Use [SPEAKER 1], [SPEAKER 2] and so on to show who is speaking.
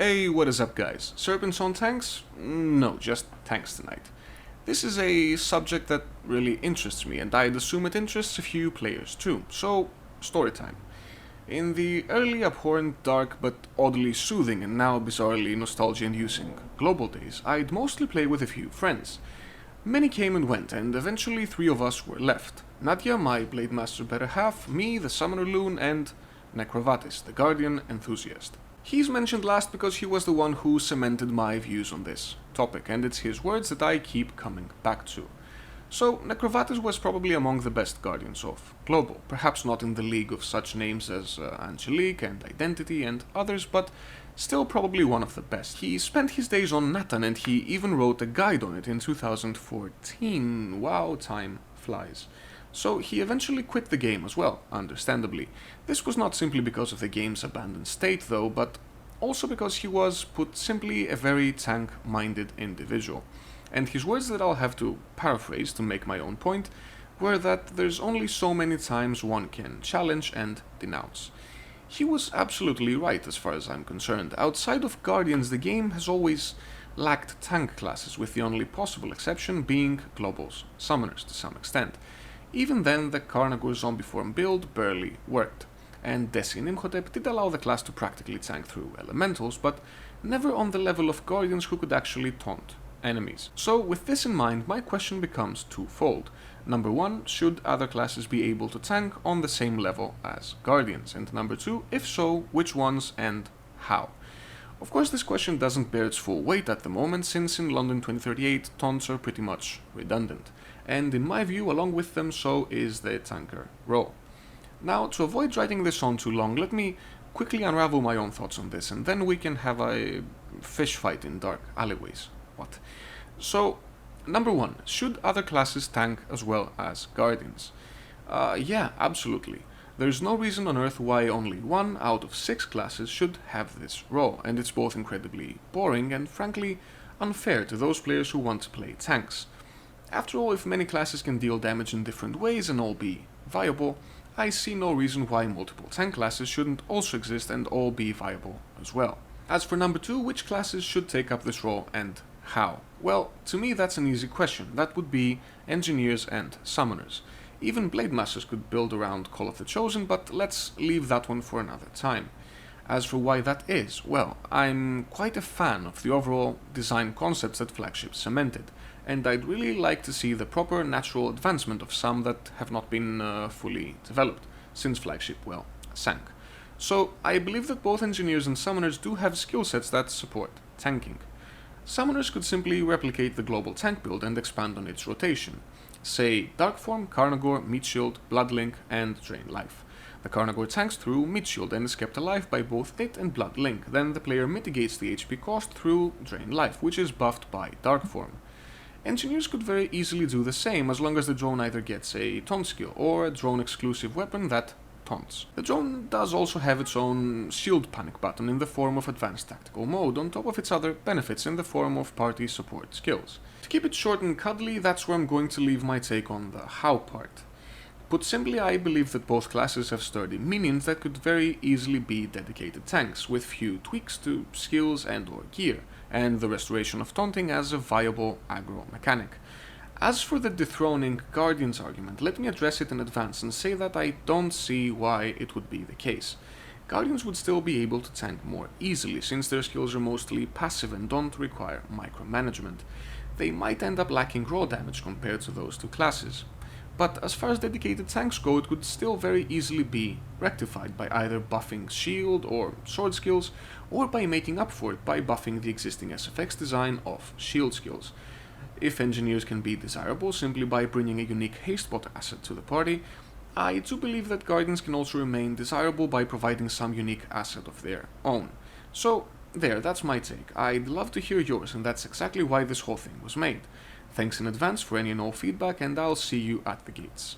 [SPEAKER 1] Hey, what is up guys? Serpents on tanks? No, just tanks tonight. This is a subject that really interests me, and I'd assume it interests a few players too, so story time. In the early abhorrent, dark, but oddly soothing and now bizarrely nostalgia-inducing global days, I'd mostly play with a few friends. Many came and went, and eventually 3 of us were left. Nadia, my Blade Master better half, me, the Summoner Loon, and Necrovatis, the Guardian enthusiast. He's mentioned last because he was the one who cemented my views on this topic, and it's his words that I keep coming back to. So, Necrovatis was probably among the best Guardians of Global, perhaps not in the league of such names as Angelique and Identity and others, but still probably one of the best. He spent his days on Natan, and he even wrote a guide on it in 2014. Wow, time flies. So he eventually quit the game as well, understandably. This was not simply because of the game's abandoned state though, but also because he was, put simply, a very tank-minded individual. And his words that I'll have to paraphrase to make my own point were that there's only so many times one can challenge and denounce. He was absolutely right as far as I'm concerned. Outside of Guardians, the game has always lacked tank classes, with the only possible exception being Global's summoners to some extent. Even then, the Carnagor zombie form build barely worked, and Desi and Imhotep did allow the class to practically tank through elementals, but never on the level of Guardians who could actually taunt enemies. So with this in mind, my question becomes twofold. Number one, should other classes be able to tank on the same level as Guardians? And number two, if so, which ones and how? Of course, this question doesn't bear its full weight at the moment, since in London 2038, taunts are pretty much redundant. And in my view, along with them, so is the tanker role. Now, to avoid dragging this on too long, let me quickly unravel my own thoughts on this, and then we can have a fish fight in dark alleyways. What? So, number one, should other classes tank as well as Guardians? Yeah, absolutely. There's no reason on Earth why only 1 out of 6 classes should have this role, and it's both incredibly boring and frankly unfair to those players who want to play tanks. After all, if many classes can deal damage in different ways and all be viable, I see no reason why multiple tank classes shouldn't also exist and all be viable as well. As for number 2, which classes should take up this role and how? Well, to me that's an easy question. That would be engineers and summoners. Even Blade Masters could build around Call of the Chosen, but let's leave that one for another time. As for why that is, well, I'm quite a fan of the overall design concepts that Flagship cemented, and I'd really like to see the proper natural advancement of some that have not been fully developed, since Flagship, well, sank. So I believe that both engineers and summoners do have skill sets that support tanking. Summoners could simply replicate the global tank build and expand on its rotation. Say, Darkform, Carnagor, Meat Shield, Bloodlink, and Drain Life. The Carnagor tanks through Meat Shield and is kept alive by both it and Bloodlink. Then the player mitigates the HP cost through Drain Life, which is buffed by Darkform. Engineers could very easily do the same as long as the drone either gets a taunt skill or a drone exclusive weapon that taunts. The drone does also have its own shield panic button in the form of advanced tactical mode, on top of its other benefits in the form of party support skills. To keep it short and cuddly, that's where I'm going to leave my take on the how part. Put simply, I believe that both classes have sturdy minions that could very easily be dedicated tanks, with few tweaks to skills and or gear, and the restoration of taunting as a viable aggro mechanic. As for the dethroning Guardians argument, let me address it in advance and say that I don't see why it would be the case. Guardians would still be able to tank more easily, since their skills are mostly passive and don't require micromanagement. They might end up lacking raw damage compared to those two classes. But as far as dedicated tanks go, it could still very easily be rectified by either buffing shield or sword skills, or by making up for it by buffing the existing SFX design of shield skills. If engineers can be desirable simply by bringing a unique hastebot asset to the party, I do believe that Guardians can also remain desirable by providing some unique asset of their own. So, there, that's my take. I'd love to hear yours, and that's exactly why this whole thing was made. Thanks in advance for any and all feedback, and I'll see you at the gates.